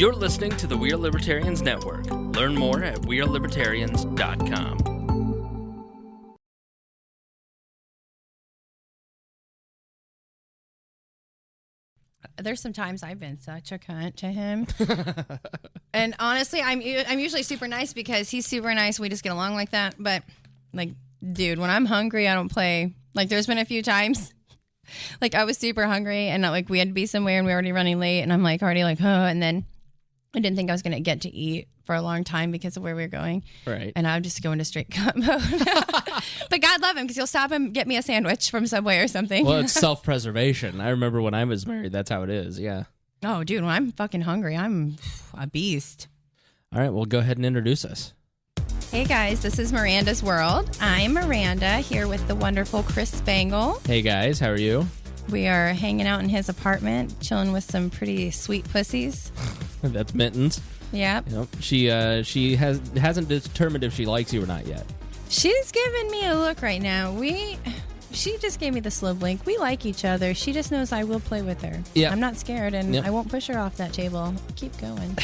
You're listening to the We Are Libertarians Network. Learn more at wearelibertarians.com. There's some times I've been such a cunt to him. And honestly, I'm usually super nice because he's super nice. We just get along like that. But, like, dude, when I'm hungry, I don't play. Like, there's been a few times, like, I was super hungry and, like, we had to be somewhere and we were already running late. And I'm, like, already like, and then I didn't think I was going to get to eat for a long time because of where we were going. Right. And I would just go into straight cut mode. But God love him because he'll stop and get me a sandwich from Subway or something. Well, it's self-preservation. I remember when I was married, that's how it is, yeah. Oh, dude, when I'm fucking hungry, I'm a beast. All right, well, go ahead and introduce us. Hey, guys, this is Miranda's World. I'm Miranda, here with the wonderful Chris Spangle. Hey, guys, how are you? We are hanging out in his apartment, chilling with some pretty sweet pussies. That's Mittens. Yep. Yep. She hasn't determined if she likes you or not yet. She's giving me a look right now. She just gave me the slow blink. We like each other. She just knows I will play with her. Yeah. I'm not scared, and Yep. I won't push her off that table. Keep going.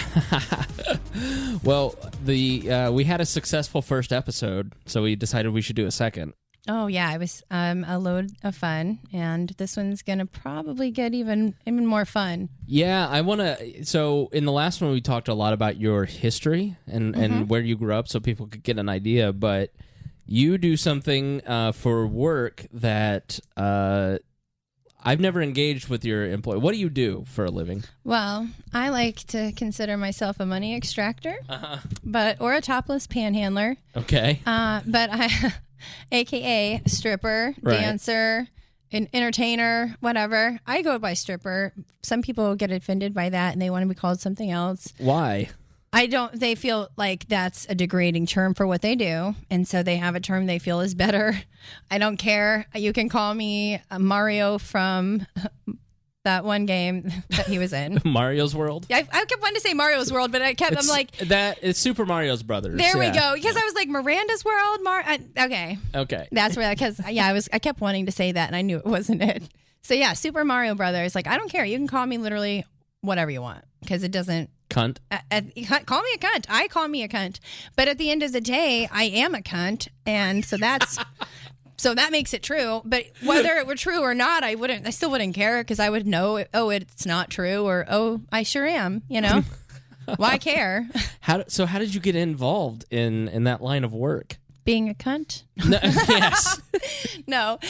Well, we had a successful first episode, so we decided we should do a second. Oh, yeah. It was a load of fun, and this one's going to probably get even more fun. Yeah, I want to... So, in the last one, we talked a lot about your history and where you grew up so people could get an idea, but you do something for work that I've never engaged with your employee. What do you do for a living? Well, I like to consider myself a money extractor, or a topless panhandler. Okay. But I... AKA stripper, Right. dancer, an entertainer, whatever. I go by stripper. Some people get offended by that and they want to be called something else. Why? They feel like that's a degrading term for what they do. And so they have a term they feel is better. I don't care. You can call me Mario from that one game that he was in. Mario's World? I kept wanting to say Mario's World, but I'm like... It's Super Mario's Brothers. There we go. Because I was like, Miranda's World? Okay. Okay. That's where, because, I kept wanting to say that, and I knew it wasn't it. So, yeah, Super Mario Brothers. Like, I don't care. You can call me literally whatever you want, because it doesn't... Cunt? Call me a cunt. I call me a cunt. But at the end of the day, I am a cunt, and so that's... So that makes it true, but whether it were true or not, I still wouldn't care because I would know, it's not true, or, I sure am, Why care? How did you get involved in that line of work? Being a cunt? No, yes. No.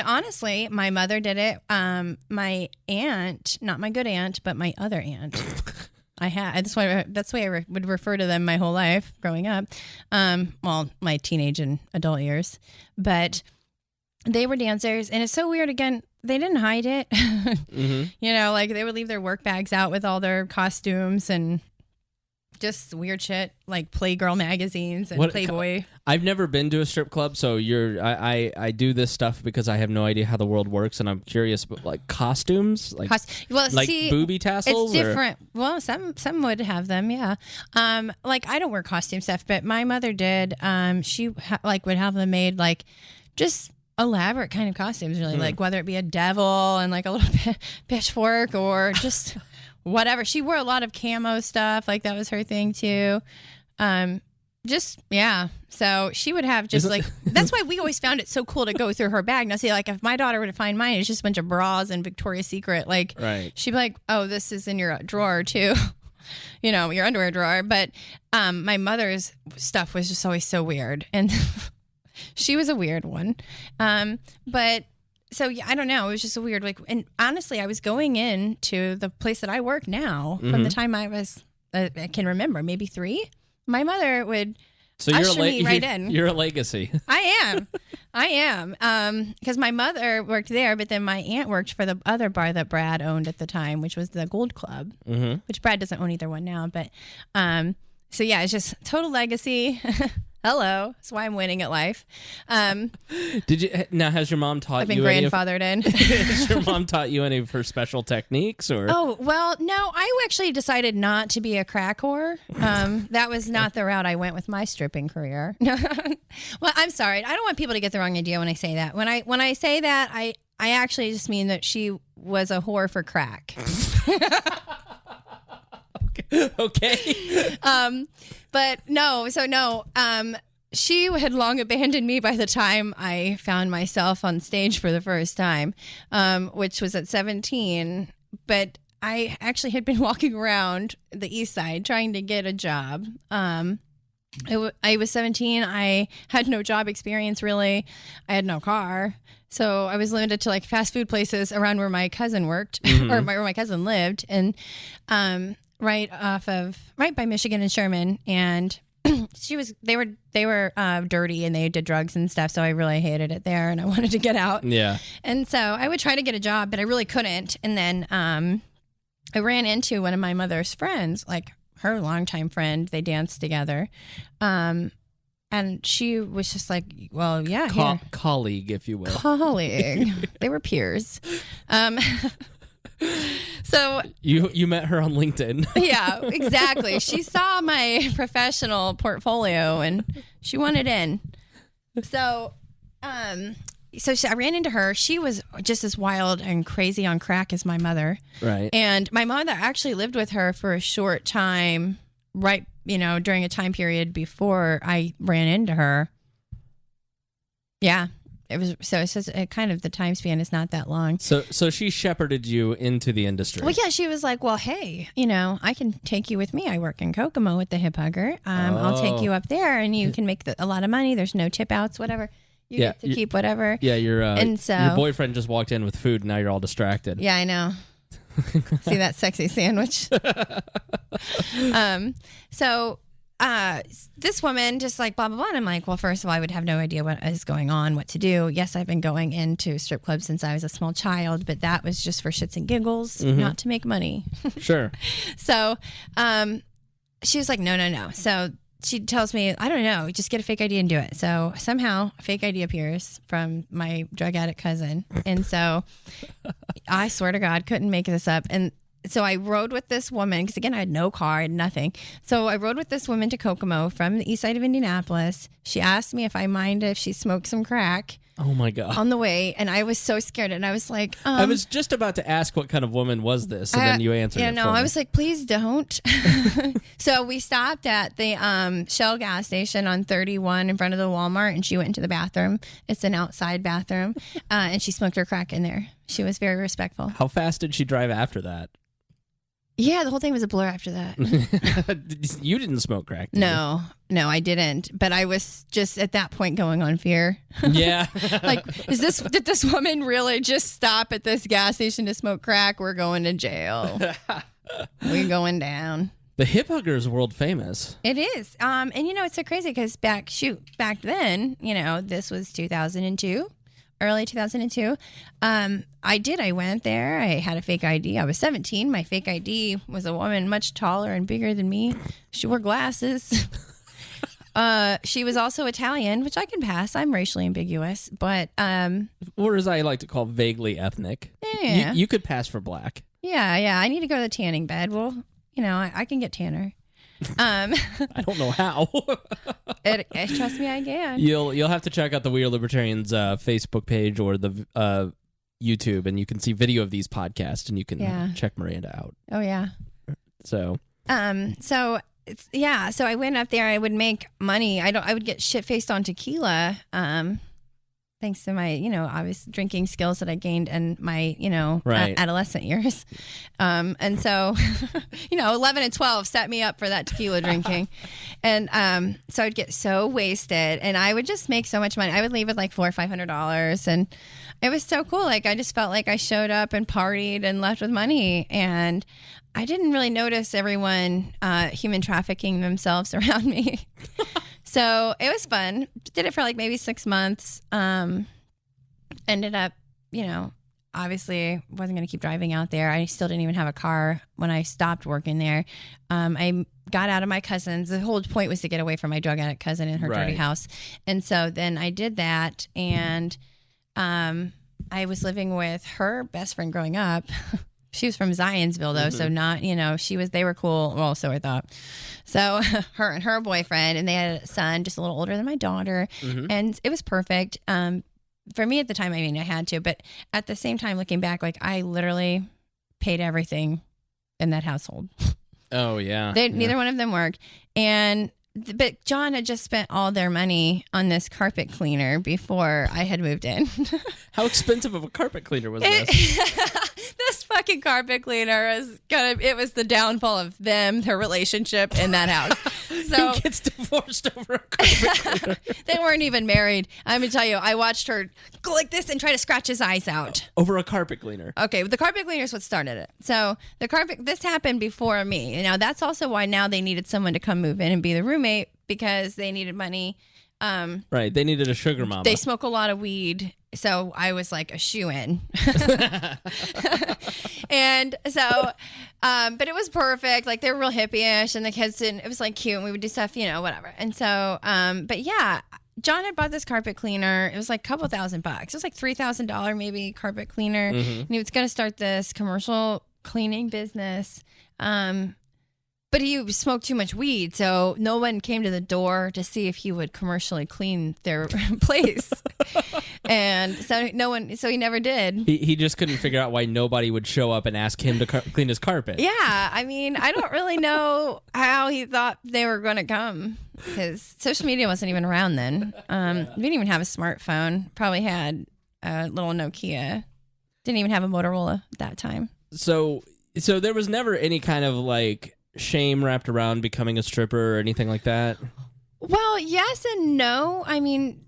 Honestly, my mother did it. My aunt, not my good aunt, but my other aunt. That's the way I would refer to them my whole life growing up. My teenage and adult years. But they were dancers, and it's so weird. Again, they didn't hide it. Like they would leave their work bags out with all their costumes and just weird shit like Playgirl magazines and Playboy. I've never been to a strip club, so I do this stuff because I have no idea how the world works, and I'm curious. But like costumes, like booby tassels, it's different. Well, some would have them, yeah. Like I don't wear costume stuff, but my mother did. She would have them made like just elaborate kind of costumes, really, like whether it be a devil and like a little pitchfork or just. Whatever. She wore a lot of camo stuff. Like that was her thing too. So she would have that's why we always found it so cool to go through her bag. Now see, like if my daughter were to find mine, it's just a bunch of bras and Victoria's Secret. Like she'd be like, oh, this is in your drawer too. Your underwear drawer. But my mother's stuff was just always so weird. And she was a weird one. So, yeah, I don't know. It was just a weird, and honestly, I was going into the place that I work now from the time I was, I can remember, maybe 3. My mother would usher me right in. You're a legacy. I am. Because my mother worked there, but then my aunt worked for the other bar that Brad owned at the time, which was the Gold Club, which Brad doesn't own either one now. But, so yeah, it's just total legacy. Hello. That's why I'm winning at life. Has your mom taught you? I've been grandfathered in. Has your mom taught you any of her special techniques? Or Oh, well, no. I actually decided not to be a crack whore. That was not the route I went with my stripping career. Well, I'm sorry. I don't want people to get the wrong idea when I say that. When I say that, I actually just mean that she was a whore for crack. Okay. But no, so no. She had long abandoned me by the time I found myself on stage for the first time, which was at 17. But I actually had been walking around the East Side trying to get a job. I was 17. I had no job experience, really. I had no car. So I was limited to like fast food places around where my cousin worked or where my cousin lived. And right by Michigan and Sherman. And they were dirty and they did drugs and stuff. So I really hated it there and I wanted to get out. Yeah. And so I would try to get a job, but I really couldn't. And then I ran into one of my mother's friends, like her longtime friend. They danced together. And she was just like, well, yeah. Colleague, if you will. Colleague. They were peers. So you met her on LinkedIn. Yeah, exactly. She saw my professional portfolio and she wanted in. So, I ran into her. She was just as wild and crazy on crack as my mother. Right. And my mother actually lived with her for a short time, right, during a time period before I ran into her. Yeah. It was it's just kind of the time span is not that long. So she shepherded you into the industry. Well, yeah, she was like, well, hey, I can take you with me. I work in Kokomo with the Hip Hugger. I'll take you up there and you can make a lot of money. There's no tip outs, whatever. You get to keep whatever. Yeah, your boyfriend just walked in with food and now you're all distracted. Yeah, I know. See that sexy sandwich? This woman just like blah, blah, blah. And I'm like, well, first of all, I would have no idea what is going on, what to do. Yes, I've been going into strip clubs since I was a small child, but that was just for shits and giggles, not to make money. Sure. So she was like, no. So she tells me, I don't know, just get a fake ID and do it. So somehow a fake ID appears from my drug addict cousin. And so I swear to God, couldn't make this up. And so I rode with this woman because, again, I had no car and nothing. So I rode with this woman to Kokomo from the east side of Indianapolis. She asked me if I mind if she smoked some crack. Oh, my God. On the way. And I was so scared. And I was like... I was just about to ask what kind of woman was this. And then you answered it for me. I was like, please don't. So we stopped at the Shell gas station on 31 in front of the Walmart. And she went into the bathroom. It's an outside bathroom. And she smoked her crack in there. She was very respectful. How fast did she drive after that? Yeah, the whole thing was a blur after that. You didn't smoke crack, did No, I didn't. But I was just at that point going on fear. Yeah. Like, did this woman really just stop at this gas station to smoke crack? We're going to jail. We're going down. The Hip Hugger is world famous. It is. And it's so crazy because back then, this was 2002. Early 2002. I went there. I had a fake ID. I was 17. My fake ID was a woman much taller and bigger than me. She wore glasses. She was also Italian, which I can pass. I'm racially ambiguous, but or as I like to call vaguely ethnic. Yeah. You could pass for black. Yeah. I need to go to the tanning bed. Well, I can get tanner. I don't know how. Trust me, I can. You'll have to check out the We Are Libertarians Facebook page or the YouTube, and you can see video of these podcasts, and you can check Miranda out. Oh yeah. So. So I went up there. I would make money. I would get shit faced on tequila. Thanks to my, obvious drinking skills that I gained in my, adolescent years. And so, 11 and 12 set me up for that tequila drinking. And so I'd get so wasted and I would just make so much money. I would leave with like $400 or $500. And it was so cool. Like, I just felt like I showed up and partied and left with money. And I didn't really notice everyone human trafficking themselves around me. So it was fun. Did it for like maybe 6 months. Ended up, obviously wasn't going to keep driving out there. I still didn't even have a car when I stopped working there. I got out of my cousin's. The whole point was to get away from my drug addict cousin in her dirty house. And so then I did that. And I was living with her best friend growing up. She was from Zionsville, though, so not, they were cool. Well, so I thought. So her and her boyfriend, and they had a son just a little older than my daughter, and it was perfect. For me at the time, I had to, but at the same time, looking back, like I literally paid everything in that household. Oh, yeah. Neither one of them worked. But John had just spent all their money on this carpet cleaner before I had moved in. How expensive of a carpet cleaner was this? This fucking carpet cleaner it was the downfall of their relationship in that house. So Who gets divorced over a carpet cleaner? they weren't even married. I'm gonna tell you, I watched her go like this and try to scratch his eyes out. Over a carpet cleaner. Okay, the carpet cleaner is what started it. So this happened before me. Now that's also why now they needed someone to come move in and be the roommate, because they needed money. Right, they needed a sugar mama. They smoke a lot of weed, so I was like a shoo-in. And so, but it was perfect. Like, they were real hippie-ish, and the kids didn't. It was like cute, and we would do stuff, whatever. And so, but yeah, John had bought this carpet cleaner. It was like a couple $1,000. It was like $3,000 maybe carpet cleaner. And he was going to start this commercial cleaning business. But he smoked too much weed, so no one came to the door to see if he would commercially clean their place. And so he never did. He just couldn't figure out why nobody would show up and ask him to clean his carpet. Yeah, I mean, I don't really know how he thought they were going to come, because social media wasn't even around then. We didn't even have a smartphone. Probably had a little Nokia. Didn't even have a Motorola at that time. So there was never any kind of like shame wrapped around becoming a stripper or anything like that? Well, yes and no. I mean,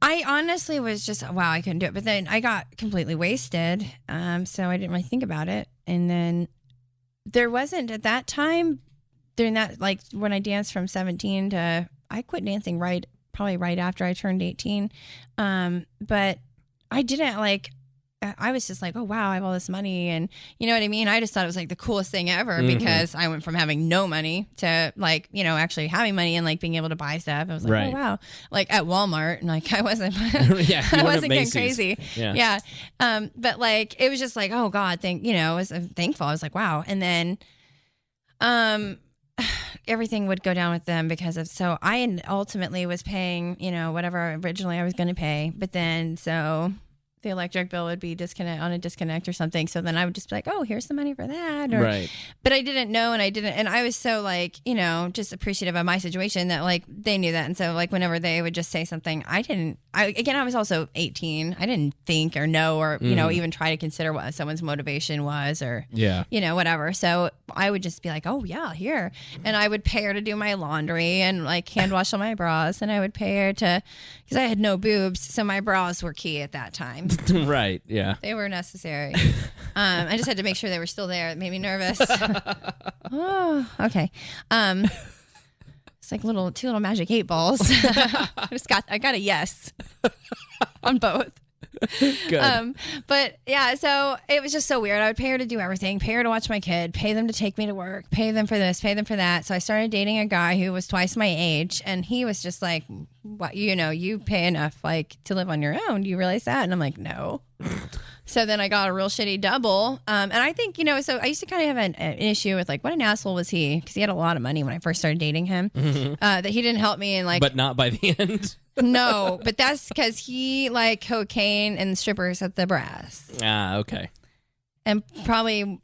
I honestly was just, wow, I couldn't do it. But then I got completely wasted, so I didn't really think about it. And then there wasn't, at that time, during that, like when I danced from 17 to, I quit dancing probably right after I turned 18. But I didn't I was just like, oh, wow, I have all this money. And you know what I mean? I just thought it was like the coolest thing ever, because I went from having no money to actually having money and like being able to buy stuff. I was like, oh, wow. Like at Walmart, and like I wasn't, I wasn't getting crazy. Yeah. But like, it was just like, oh God, I was thankful. I was like, wow. And then, everything would go down with them so I ultimately was paying, whatever originally I was going to pay. But then, so the electric bill would be on a disconnect or something. So then I would just be like, oh, here's the money for that. Right. But I didn't know, and I was so just appreciative of my situation that like they knew that. And so like whenever they would just say something, I was also 18. I didn't think or know or, even try to consider what someone's motivation was or, whatever. So I would just be like, oh yeah, here. And I would pay her to do my laundry and like hand wash all my bras. And I would pay her because I had no boobs. So my bras were key at that time. Right, yeah. They were necessary. I just had to make sure they were still there. It made me nervous. Oh, okay. It's like two little magic 8 balls. I got a yes on both. Good. But yeah, so it was just so weird. I would pay her to do everything, pay her to watch my kid, pay them to take me to work, pay them for this, pay them for that. So I started dating a guy who was twice my age, and he was just like, what, you pay enough like to live on your own. Do you realize that? And I'm like, no. So then I got a real shitty double. And I think, so I used to kind of have an issue with like, what an asshole was he? Because he had a lot of money when I first started dating him. That he didn't help me. And like, but not by the end. No, but that's because he liked cocaine and strippers at the Brass. Ah, okay. And probably,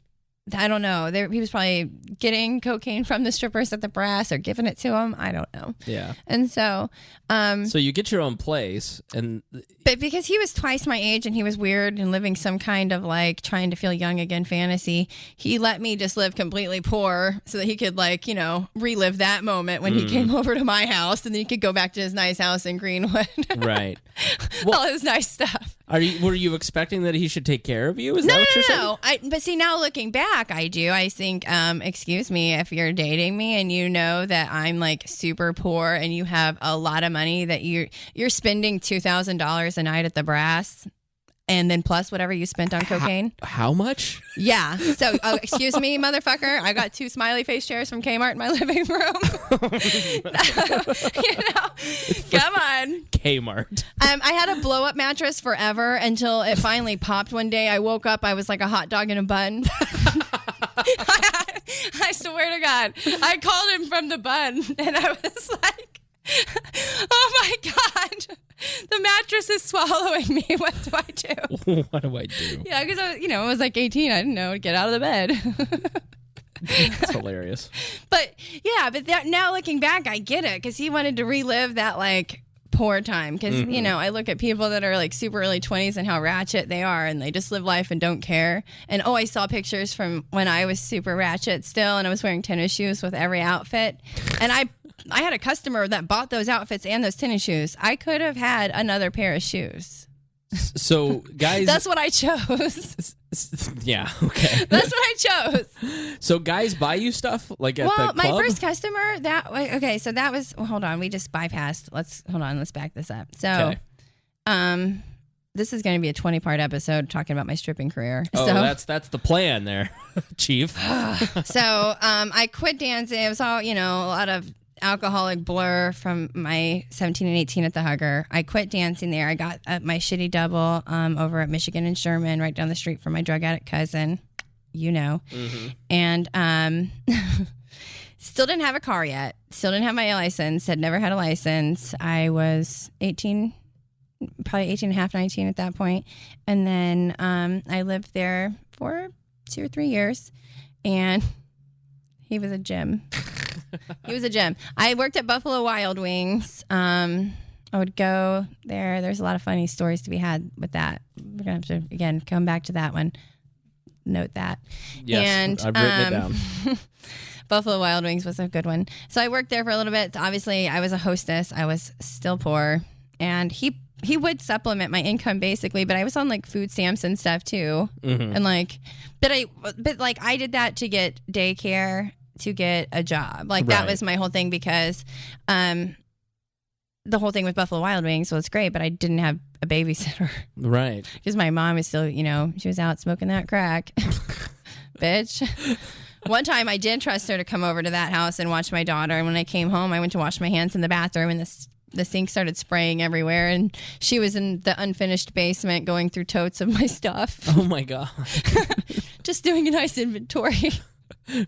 I don't know. He was probably getting cocaine from the strippers at the Brass or giving it to him. I don't know. Yeah. And so, so you get your own place, but because he was twice my age and he was weird and living some kind of like trying to feel young again fantasy, he let me just live completely poor so that he could like relive that moment when he came over to my house, and then he could go back to his nice house in Greenwood. Right. Well, all his nice stuff. Were you expecting that he should take care of you? Is that what you're saying? No. But see, now looking back, I do. I think, excuse me, if you're dating me and you know that I'm like super poor and you have a lot of money that you're spending $2,000 a night at the Brass, and then plus whatever you spent on cocaine. How much? Yeah. So, excuse me, motherfucker. I got 2 smiley face chairs from Kmart in my living room. Come on. Kmart. I had a blow up mattress forever until it finally popped one day. I woke up. I was like a hot dog in a bun. I swear to God. I called him from the bun, and I was like, oh my God, the mattress is swallowing me. What do I do? What do I do? Yeah, because I was like 18. I didn't know to get out of the bed. That's hilarious. But yeah, now looking back, I get it because he wanted to relive that like poor time because you know, I look at people that are like super early 20s and how ratchet they are and they just live life and don't care. And I saw pictures from when I was super ratchet still and I was wearing tennis shoes with every outfit. And I had a customer that bought those outfits and those tennis shoes. I could have had another pair of shoes. So, guys, that's what I chose. Yeah, okay. That's what I chose. So, guys buy you stuff like at the club? My first customer so that was hold on, we just bypassed. Let's back this up. So, this is going to be a 20-part episode talking about my stripping career. Oh, so, that's the plan there, Chief. So, I quit dancing. It was all, you know, a lot of alcoholic blur from my 17 and 18 at the Hugger. I quit dancing there. I got my shitty double over at Michigan and Sherman, right down the street from my drug addict cousin, you know. And still didn't have a car yet. Still didn't have my license. Had never had a license. I was 18, probably 18 and a half, 19 at that point. And then I lived there for 2 or 3 years. And he was a gem. He was a gem. I worked at Buffalo Wild Wings. I would go there. There's a lot of funny stories to be had with that. We're going to have to, again, come back to that one. Note that. Yes, and, I've written it down. Buffalo Wild Wings was a good one. So I worked there for a little bit. Obviously, I was a hostess. I was still poor. And he would supplement my income basically, but I was on like food stamps and stuff too. And like, but I did that to get daycare, to get a job. Like that was my whole thing because the whole thing with Buffalo Wild Wings was great, but I didn't have a babysitter. Right. Because my mom was still, you know, she was out smoking that crack. Bitch. One time I did trust her to come over to that house and watch my daughter. And when I came home, I went to wash my hands in the bathroom and the sink started spraying everywhere. And she was in the unfinished basement going through totes of my stuff. Oh my God. Just doing a nice inventory.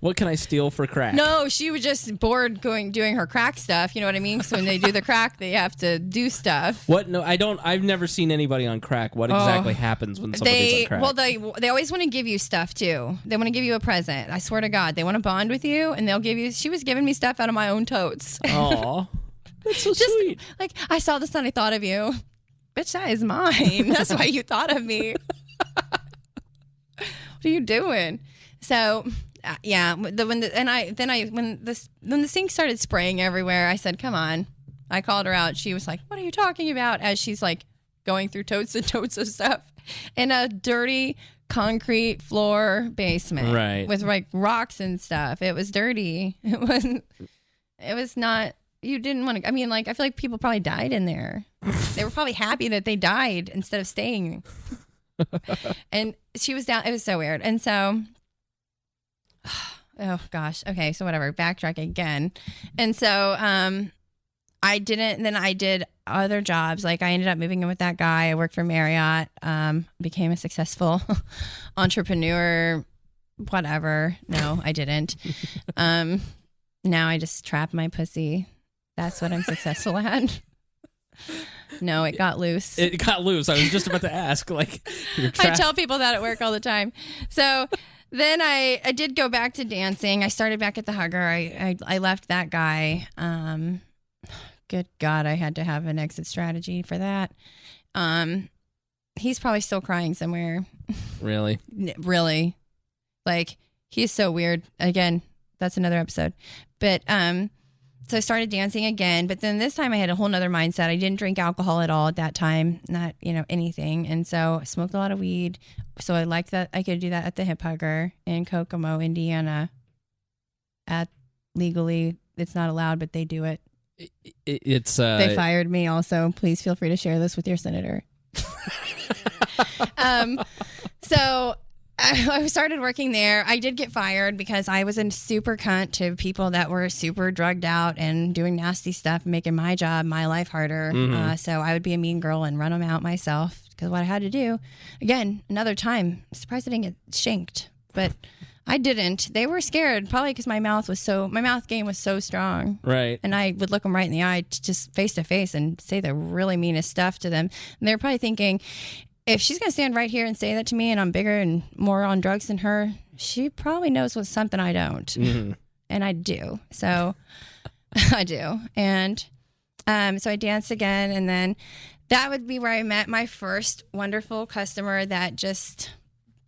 What can I steal for crack? No, she was just bored doing her crack stuff. You know what I mean? So when they do the crack, they have to do stuff. What? No, I don't. I've never seen anybody on crack. What exactly happens when somebody's on crack? Well, they always want to give you stuff too. They want to give you a present. I swear to God, they want to bond with you, and they'll give you. She was giving me stuff out of my own totes. Aw, that's so sweet. Like, I saw this and I thought of you. Bitch, that is mine. That's why you thought of me. What are you doing? So. Yeah, when the sink started spraying everywhere, I said, "Come on." I called her out. She was like, "What are you talking about?" As she's like going through totes and totes of stuff in a dirty concrete floor basement, right, with like rocks and stuff. It was dirty. It was not. You didn't want to. I mean, like, I feel like people probably died in there. They were probably happy that they died instead of staying. And she was down. It was so weird. And so. Oh gosh. Okay. So whatever. Backtrack again. And so I did other jobs. Like I ended up moving in with that guy. I worked for Marriott. Became a successful entrepreneur. Whatever. No, I didn't. Now I just trap my pussy. That's what I'm successful at. No, it got loose. It got loose. I was just about to ask. Like, I tell people that at work all the time. So. Then I did go back to dancing. I started back at the Hugger. I left that guy. Good God, I had to have an exit strategy for that. He's probably still crying somewhere. Really? Really. Like, he's so weird. Again, that's another episode. But so I started dancing again. But then this time I had a whole nother mindset. I didn't drink alcohol at all at that time. Not, anything. And so I smoked a lot of weed. So I liked that I could do that at the Hip Hugger in Kokomo, Indiana. Legally, it's not allowed, but they do it. It's they fired me also. Please feel free to share this with your senator. So I started working there. I did get fired because I was a super cunt to people that were super drugged out and doing nasty stuff and making my job, my life harder. So I would be a mean girl and run them out myself because what I had to do, again, another time, I'm surprised I didn't get shanked, but I didn't. They were scared probably because my mouth game was so strong. Right. And I would look them right in the eye just face to face and say the really meanest stuff to them. And they're probably thinking, if she's going to stand right here and say that to me and I'm bigger and more on drugs than her, she probably knows what's something I don't. Mm-hmm. And I do. So I do. And so I danced again. And then that would be where I met my first wonderful customer that just,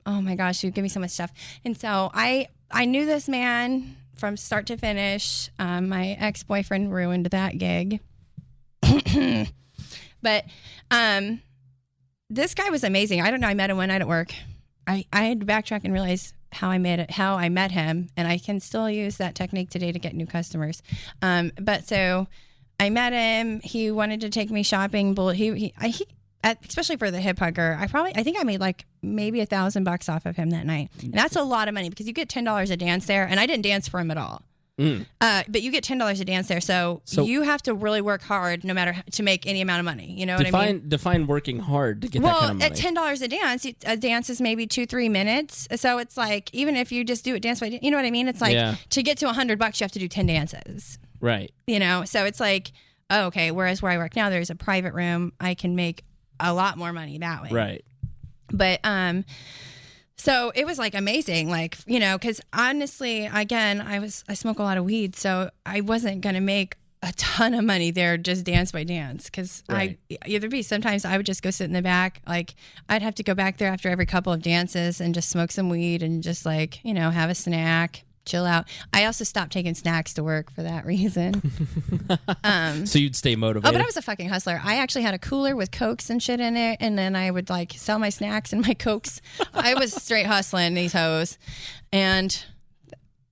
oh my gosh, he would give me so much stuff. And so I knew this man from start to finish. My ex-boyfriend ruined that gig. But this guy was amazing. I don't know. I met him one night at work. I had to backtrack and realize how I met him, and I can still use that technique today to get new customers. But so I met him. He wanted to take me shopping. He especially for the hip hugger. I think I made like maybe $1,000 off of him that night, and that's a lot of money because you get $10 a dance there, and I didn't dance for him at all. But you get $10 a dance there, so you have to really work hard, no matter to make any amount of money. You know what I mean? Define working hard to get that kind of money. Well, at $10 a dance is maybe 2-3 minutes. So it's like even if you just do it dance by, you know what I mean? It's like to get to $100, you have to do 10 dances. Right. You know, so it's like, oh, okay. Whereas where I work now, there's a private room. I can make a lot more money that way. Right. But so it was like amazing, like, you know, because honestly, again, I smoke a lot of weed, so I wasn't going to make a ton of money there just dance by dance. Because sometimes I would just go sit in the back. Like I'd have to go back there after every couple of dances and just smoke some weed and just like, you know, have a snack, chill out. I also stopped taking snacks to work for that reason. So you'd stay motivated. Oh, but I was a fucking hustler. I actually had a cooler with Cokes and shit in it, and then I would like sell my snacks and my Cokes. I was straight hustling these hoes, and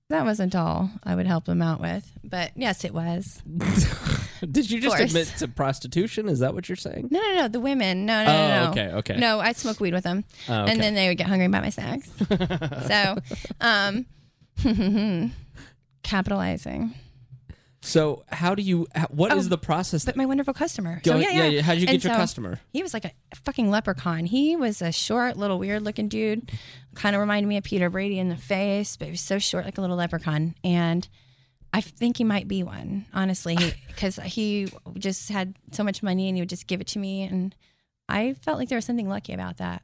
that wasn't all I would help them out with. But yes, it was. Did you just admit to prostitution? Is that what you're saying? No. The women. No. Okay. No, I'd smoke weed with them, and then they would get hungry about my snacks. So, capitalizing. So how do you? What is the process? But my wonderful customer. How did you get your customer? He was like a fucking leprechaun. He was a short, little, weird-looking dude. Kind of reminded me of Peter Brady in the face, but he was so short, like a little leprechaun. And I think he might be one, honestly, because he just had so much money and he would just give it to me, and I felt like there was something lucky about that.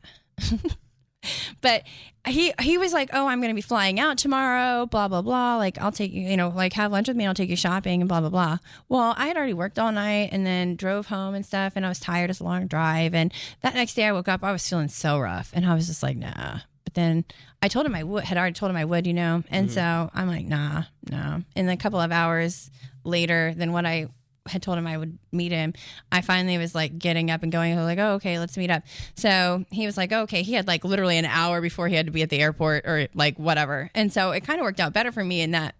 But he was like, oh, I'm going to be flying out tomorrow, blah, blah, blah. Like, I'll take you, you know, like have lunch with me. I'll take you shopping and blah, blah, blah. Well, I had already worked all night and then drove home and stuff. And I was tired. It's a long drive. And that next day I woke up, I was feeling so rough. And I was just like, nah. But then I told him I would, you know. And so I'm like, nah. And a couple of hours later than what I had told him I would meet him, I finally was like getting up and going. I was like, oh, okay, let's meet up. So he was like, oh, okay. He had like literally an hour before he had to be at the airport or like whatever. And so it kind of worked out better for me in that,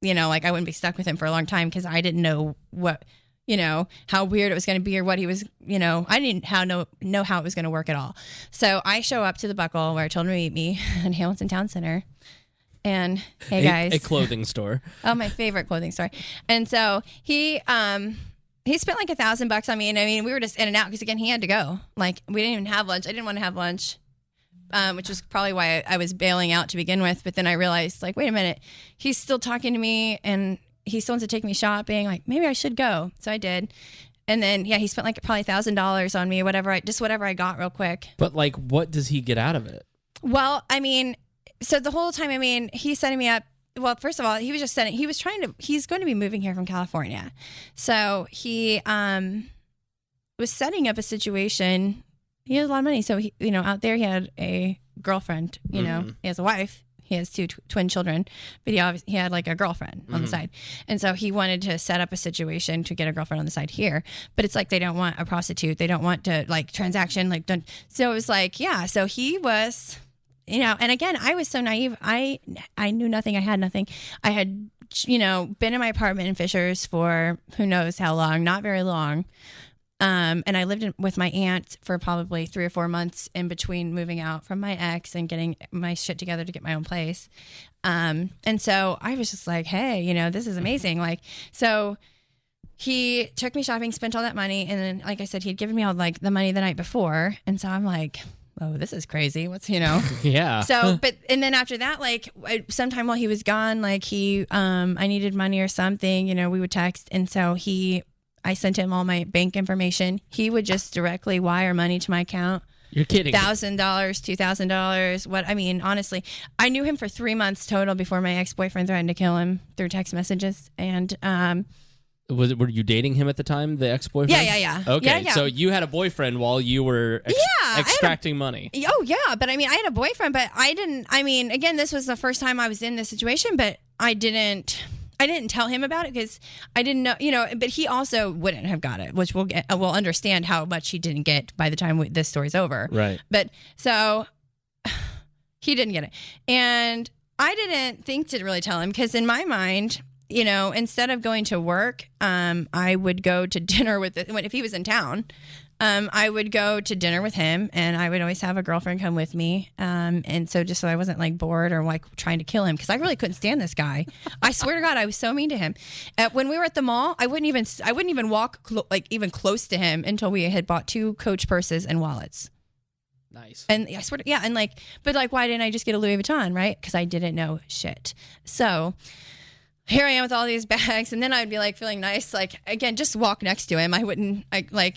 you know, like I wouldn't be stuck with him for a long time because I didn't know what, you know, how weird it was going to be or what he was, you know, I didn't know how it was going to work at all. So I show up to the Buckle where I told him to meet me in Hamilton Town Center. And hey guys, a clothing store. Oh, my favorite clothing store. And so he spent like $1,000 on me, and I mean we were just in and out because again he had to go. Like we didn't even have lunch. I didn't want to have lunch, which was probably why I was bailing out to begin with. But then I realized, like, wait a minute, he's still talking to me, and he still wants to take me shopping. Like maybe I should go. So I did. And then he spent like probably $1,000 on me, whatever I got real quick. But like, what does he get out of it? Well, I mean. So the whole time, I mean, he's setting me up. Well, first of all, he's going to be moving here from California. So he was setting up a situation. He has a lot of money. So, he, you know, out there he had a girlfriend, you know, he has a wife. He has two twin children, but he had like a girlfriend on the side. And so he wanted to set up a situation to get a girlfriend on the side here. But it's like they don't want a prostitute. They don't want to like transaction. So it was like, yeah. So he was... You know, and again, I was so naive. I knew nothing. I had nothing. I had, you know, been in my apartment in Fishers for who knows how long, not very long. And I lived with my aunt for probably 3 or 4 months in between moving out from my ex and getting my shit together to get my own place. And so I was just like, hey, you know, this is amazing. Like, so he took me shopping, spent all that money. And then, like I said, he'd given me all like the money the night before. And so I'm like, oh, this is crazy. What's, you know? Yeah. So, and then after that, like sometime while he was gone, like I needed money or something, you know, we would text. And so I sent him all my bank information. He would just directly wire money to my account You're kidding. $1,000, $2,000. What I mean, honestly, I knew him for 3 months total before my ex-boyfriend threatened to kill him through text messages. And were you dating him at the time, the ex-boyfriend? Yeah. Okay, Yeah. so you had a boyfriend while you were extracting money. Oh yeah, but I mean, I had a boyfriend, but I didn't. I mean, again, this was the first time I was in this situation, but I didn't tell him about it because I didn't know, but he also wouldn't have got it, which we'll understand how much he didn't get by the time this story's over. Right. But so he didn't get it. And I didn't think to really tell him because in my mind, instead of going to work, I would go to dinner with if he was in town. I would go to dinner with him, and I would always have a girlfriend come with me. And so just so I wasn't like bored or like trying to kill him because I really couldn't stand this guy. I swear to God, I was so mean to him. When we were at the mall, I wouldn't even walk even close to him until we had bought 2 Coach purses and wallets. Nice. And I swear to, yeah. And but why didn't I just get a Louis Vuitton? Right. Because I didn't know shit. So here I am with all these bags, and then I'd be like feeling nice, like again, just walk next to him. I might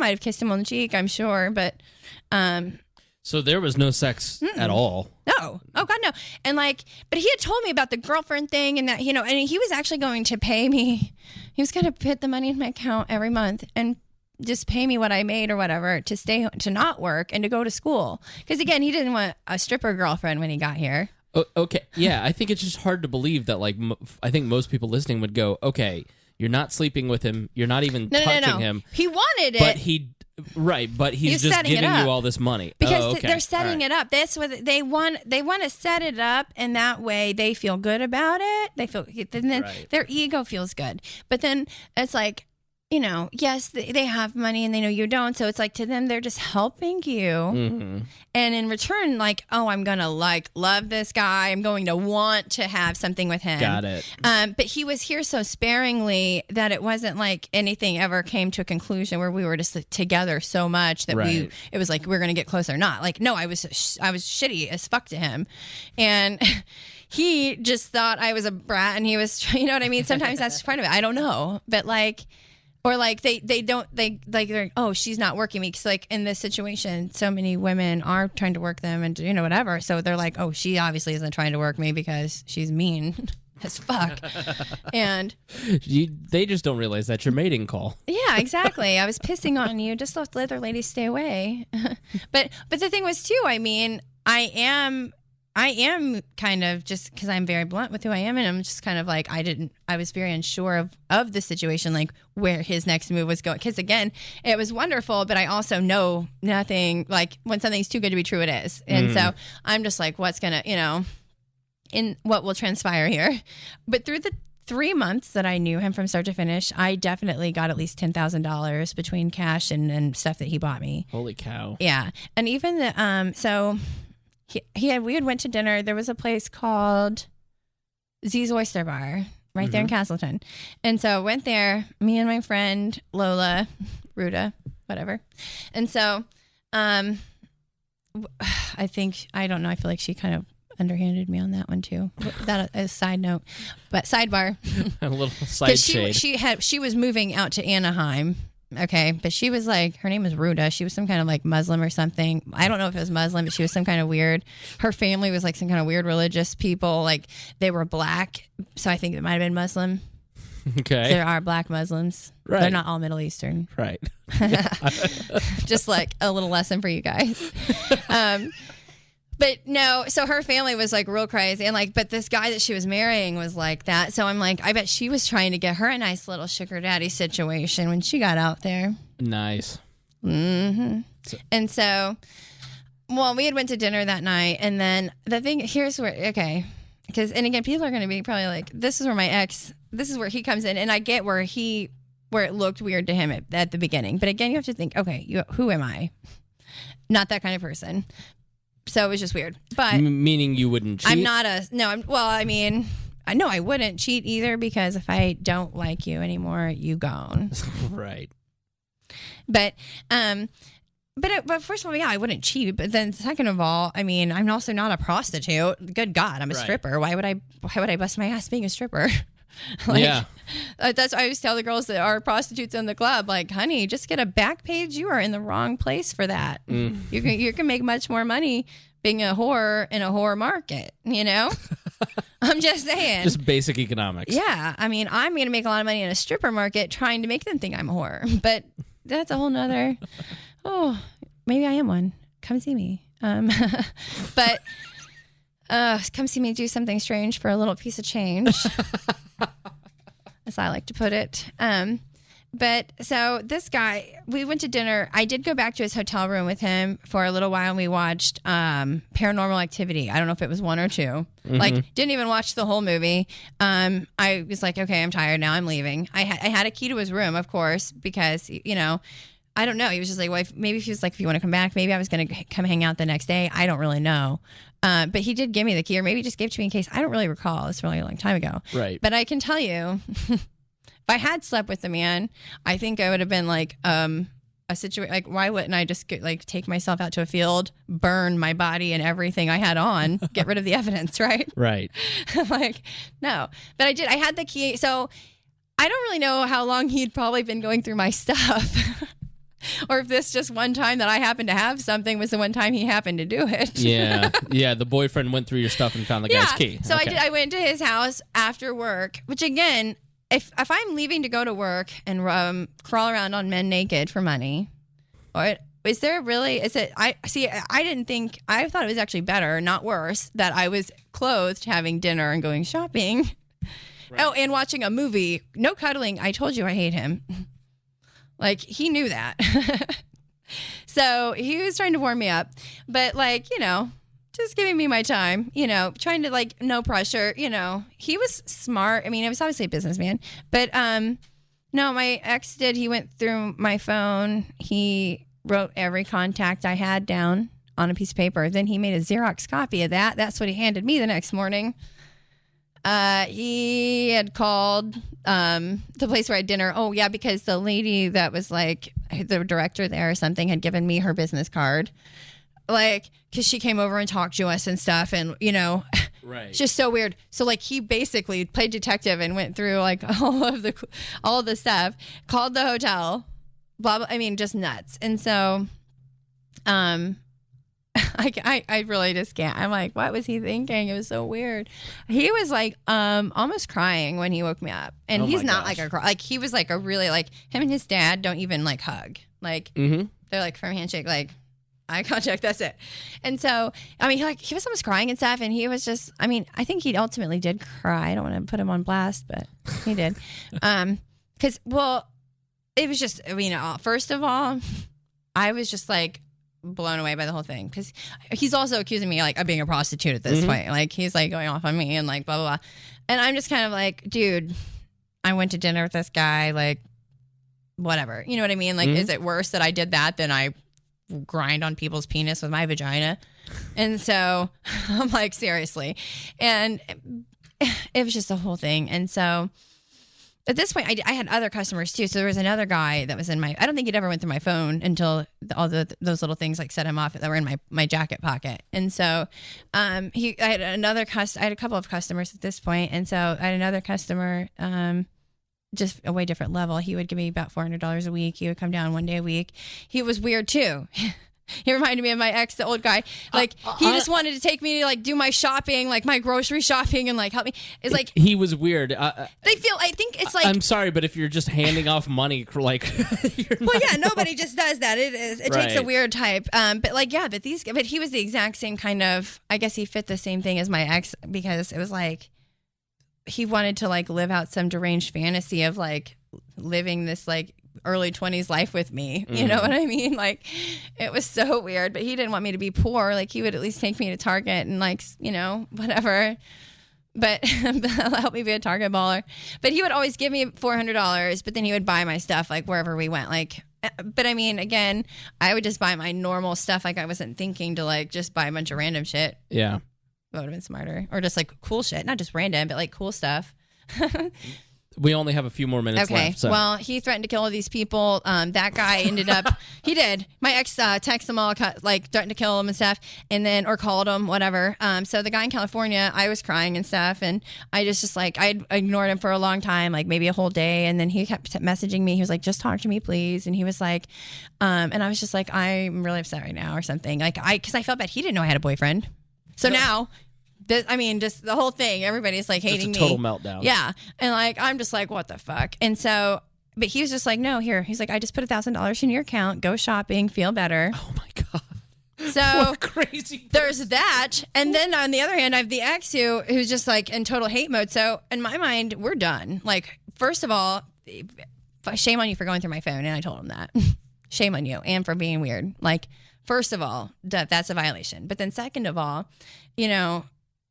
have kissed him on the cheek, I'm sure, but so there was no sex at all. No, oh God, no. And but he had told me about the girlfriend thing, and that and he was actually going to pay me. He was going to put the money in my account every month and just pay me what I made or whatever to not work and to go to school. Because again, he didn't want a stripper girlfriend when he got here. Okay, yeah, I think it's just hard to believe that, I think most people listening would go, okay, you're not sleeping with him, you're not even touching him. He wanted it. But he's just giving you all this money. Because they're setting it up. That's what they want to set it up, and that way they feel good about it. Then their ego feels good. But then it's like, yes, they have money and they know you don't. So it's like to them, they're just helping you. Mm-hmm. And in return, I'm going to love this guy. I'm going to want to have something with him. Got it. But he was here so sparingly that it wasn't like anything ever came to a conclusion where we were just together so much that it was like, we're going to get closer or not. No, I was shitty as fuck to him. And he just thought I was a brat and he was, you know what I mean? Sometimes that's part of it. I don't know. But or they're, oh, she's not working me. Because in this situation, so many women are trying to work them and, whatever. So they're like, oh, she obviously isn't trying to work me because she's mean as fuck. And they just don't realize that's your mating call. Yeah, exactly. I was pissing on you. Just let the other ladies stay away. But the thing was, too, I mean, I am kind of, just because I'm very blunt with who I am, and I'm just kind of I was very unsure of the situation, where his next move was going. Because again, it was wonderful, but I also know nothing, when something's too good to be true, it is. And so I'm just what's going to, in what will transpire here. But through the 3 months that I knew him from start to finish, I definitely got at least $10,000 between cash and stuff that he bought me. Holy cow. Yeah. And even we had went to dinner. There was a place called Z's Oyster Bar right there in Castleton. And so went there, me and my friend Lola, Ruda, whatever. And so I don't know, I feel like she kind of underhanded me on that one too. That a side note. But sidebar. A little side shade. She was moving out to Anaheim. Okay, but she was her name was Ruda. She was some kind of Muslim or something. I don't know if it was Muslim, but she was some kind of weird. Her family was some kind of weird religious people. They were black, so I think it might have been Muslim. Okay. There are black Muslims. Right. They're not all Middle Eastern. Right. Just a little lesson for you guys. But no, so her family was real crazy, and but this guy that she was marrying was like that. So I'm I bet she was trying to get her a nice little sugar daddy situation when she got out there. Nice. Mm-hmm. And so, we had went to dinner that night, and then the thing here's where because again, people are going to be probably this is where my ex, this is where he comes in, and I get where it looked weird to him at the beginning, but again, you have to think, who am I? Not that kind of person. So it was just weird. But meaning you wouldn't cheat? I'm not I know I wouldn't cheat either, because if I don't like you anymore, you gone. Right. But first of all, I wouldn't cheat. But then second of all, I'm also not a prostitute. Good God, I'm a stripper. Why would I bust my ass being a stripper? Yeah. That's why I always tell the girls that are prostitutes in the club, like, honey, just get a back page. You are in the wrong place for that. You can make much more money being a whore in a whore market, you know? I'm just saying. Just basic economics. Yeah. I mean, I'm going to make a lot of money in a stripper market trying to make them think I'm a whore. But that's a whole nother, maybe I am one. Come see me. But come see me do something strange for a little piece of change, as I like to put it. But so this guy, we went to dinner. I did go back to his hotel room with him for a little while, and we watched Paranormal Activity. I don't know if it was 1 or 2. Like, didn't even watch the whole movie. I was like, okay, I'm tired now. I'm leaving. I had a key to his room, of course, because, you know, I don't know. He was just like, well, maybe he was like, if you want to come back, maybe I was going to come hang out the next day. I don't really know. But he did give me the key, or maybe he just gave it to me in case. I don't really recall. It's really a long time ago. Right. But I can tell you, if I had slept with the man, I think I would have been like a situation. Like, why wouldn't I just take myself out to a field, burn my body and everything I had on, get rid of the evidence, right? Right. Like, no. But I did. I had the key. So I don't really know how long he'd probably been going through my stuff. Or if this just one time that I happened to have something was the one time he happened to do it. Yeah. Yeah. The boyfriend went through your stuff and found the guy's key. So okay. I went to his house after work, which again, if I'm leaving to go to work and crawl around on men naked for money, or is there really? Is it? I didn't think. I thought it was actually better, not worse, that I was clothed, having dinner, and going shopping. Right. Oh, and watching a movie. No cuddling. I told you I hate him. Like, he knew that. So he was trying to warm me up, but like, you know, just giving me my time, you know, trying to like, no pressure, you know. He was smart. I mean, he was obviously a businessman, but no, my ex did. He went through my phone. He wrote every contact I had down on a piece of paper. Then he made a Xerox copy of that. That's what he handed me the next morning. He had called the place where I had dinner. Oh, yeah, because the lady that was like the director there or something had given me her business card. Like, because she came over and talked to us and stuff. And, you know, right. It's just so weird. So, like, he basically played detective and went through, like, all of the stuff, called the hotel, blah, blah. I mean, just nuts. And so, I really just can't. I'm like, what was he thinking? It was so weird. He was like almost crying when he woke me up, and he's not like a like he was like a really like him and his dad don't even like hug. Like they're like firm handshake, like eye contact. That's it. And so I mean, he was almost crying and stuff, and he was just. I mean, I think he ultimately did cry. I don't want to put him on blast, but he did. Because it was just. I mean, first of all, I was just like blown away by the whole thing, because he's also accusing me like of being a prostitute at this point. Like, he's like going off on me and like blah blah blah, and I'm just kind of like, dude, I went to dinner with this guy, like whatever, you know what I mean? Like, is it worse that I did that than I grind on people's penis with my vagina? And so I'm like, seriously. And it was just the whole thing. And so at this point, I had other customers too. So there was another guy that was in my. I don't think he'd ever went through my phone until all those little things like set him off that were in my jacket pocket. And so, I had I had a couple of customers at this point, and so I had another customer, just a way different level. He would give me about $400 a week. He would come down one day a week. He was weird too. He reminded me of my ex, the old guy. Like, he just wanted to take me to like do my shopping, like my grocery shopping, and like help me. It's like he was weird. I think it's like, I'm sorry, but if you're just handing off money, like, nobody just does that. It takes a weird type. But like, yeah, but he was the exact same kind of. I guess he fit the same thing as my ex, because it was like he wanted to like live out some deranged fantasy of like living this like early 20s life with me, you know what I mean? Like, it was so weird, but he didn't want me to be poor. Like, he would at least take me to Target and like, you know, whatever, but help me be a Target baller. But he would always give me $400, but then he would buy my stuff like wherever we went. Like, but I mean, again, I would just buy my normal stuff. Like, I wasn't thinking to like just buy a bunch of random shit. Yeah, that would have been smarter. Or just like cool shit, not just random, but like cool stuff. We only have a few more minutes left. So. Well, he threatened to kill all these people. That guy ended up, he did. My ex texted them all, threatened to kill them and stuff, and then, or called them, whatever. So the guy in California, I was crying and stuff, and I just I ignored him for a long time, like maybe a whole day, and then he kept messaging me. He was like, just talk to me, please. And he was like, and I was just like, I'm really upset right now or something. Because I felt bad. He didn't know I had a boyfriend. So now... just the whole thing. Everybody's like hating me. Just a total meltdown. Yeah. And I'm just like, what the fuck? And so, but he was just like, no, here. He's like, I just put $1,000 in your account. Go shopping. Feel better. Oh my God. So what crazy person. There's that. And then on the other hand, I have the ex who's just like in total hate mode. So in my mind, we're done. Like, first of all, shame on you for going through my phone. And I told him that. Shame on you. And for being weird. Like, first of all, that's a violation. But then second of all,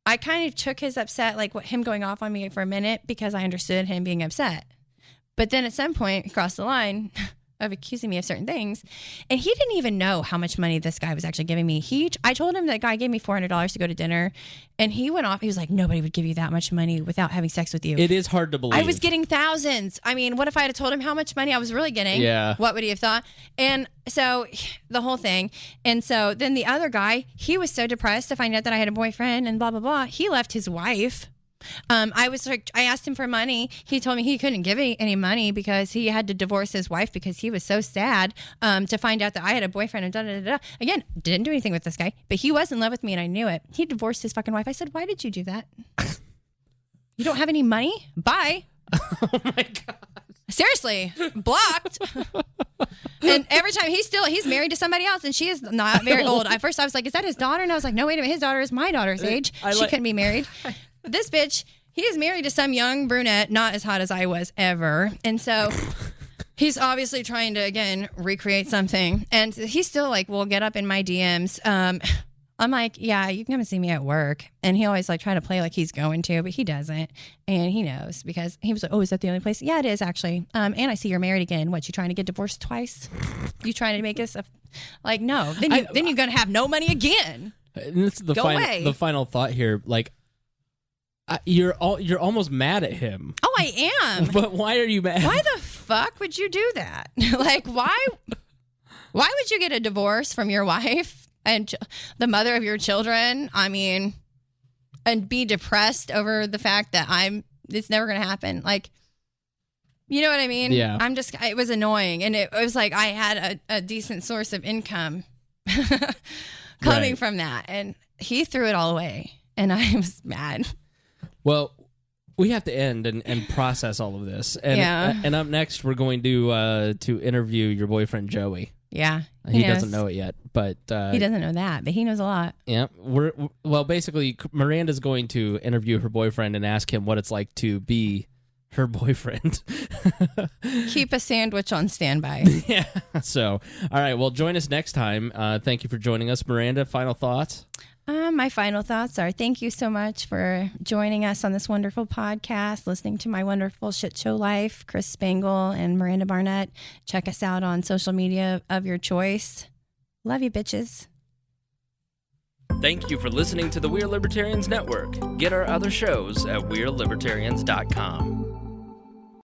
I kind of took his upset, him going off on me for a minute, because I understood him being upset. But then at some point, he crossed the line of accusing me of certain things. And he didn't even know how much money this guy was actually giving me. I told him that guy gave me $400 to go to dinner. And he went off. He was like, nobody would give you that much money without having sex with you. It is hard to believe. I was getting thousands. I mean, what if I had told him how much money I was really getting? Yeah. What would he have thought? And so the whole thing. And so then the other guy, he was so depressed to find out that I had a boyfriend and blah, blah, blah. He left his wife. I asked him for money. He told me he couldn't give me any money because he had to divorce his wife because he was so sad to find out that I had a boyfriend and da da da da. Again, didn't do anything with this guy, but he was in love with me and I knew it. He divorced his fucking wife. I said, why did you do that? You don't have any money? Bye. Oh my God. Seriously, blocked. And every time he's married to somebody else and she is not very old. At first I was like, is that his daughter? And I was like, no, wait a minute. His daughter is my daughter's age. She couldn't be married. This bitch, he is married to some young brunette, not as hot as I was ever. And so he's obviously trying to, again, recreate something. And he still will get up in my DMs. I'm like, yeah, you can come and see me at work. And he always try to play like he's going to, but he doesn't. And he knows because he was like, oh, is that the only place? Yeah, it is actually. And I see you're married again. What, you trying to get divorced twice? You trying to make us no. Then you're going to have no money again. And this is the final thought here. You're almost mad at him. Oh, I am. But why are you mad? Why the fuck would you do that? Why would you get a divorce from your wife and the mother of your children? I mean, and be depressed over the fact that it's never going to happen. You know what I mean? Yeah. It was annoying. And it was I had a decent source of income coming from that. And he threw it all away. And I was mad. Well, we have to end and process all of this. And up next, we're going to interview your boyfriend, Joey. Yeah. He doesn't know it yet, but... he doesn't know that, but he knows a lot. Yeah. Basically, Miranda's going to interview her boyfriend and ask him what it's like to be her boyfriend. Keep a sandwich on standby. Yeah. So, all right. Well, join us next time. Thank you for joining us. Miranda, final thoughts? My final thoughts are thank you so much for joining us on this wonderful podcast, listening to my wonderful shit show life, Chris Spangle and Miranda Barnett. Check us out on social media of your choice. Love you, bitches. Thank you for listening to the We're Libertarians Network. Get our other shows at We'reLibertarians.com.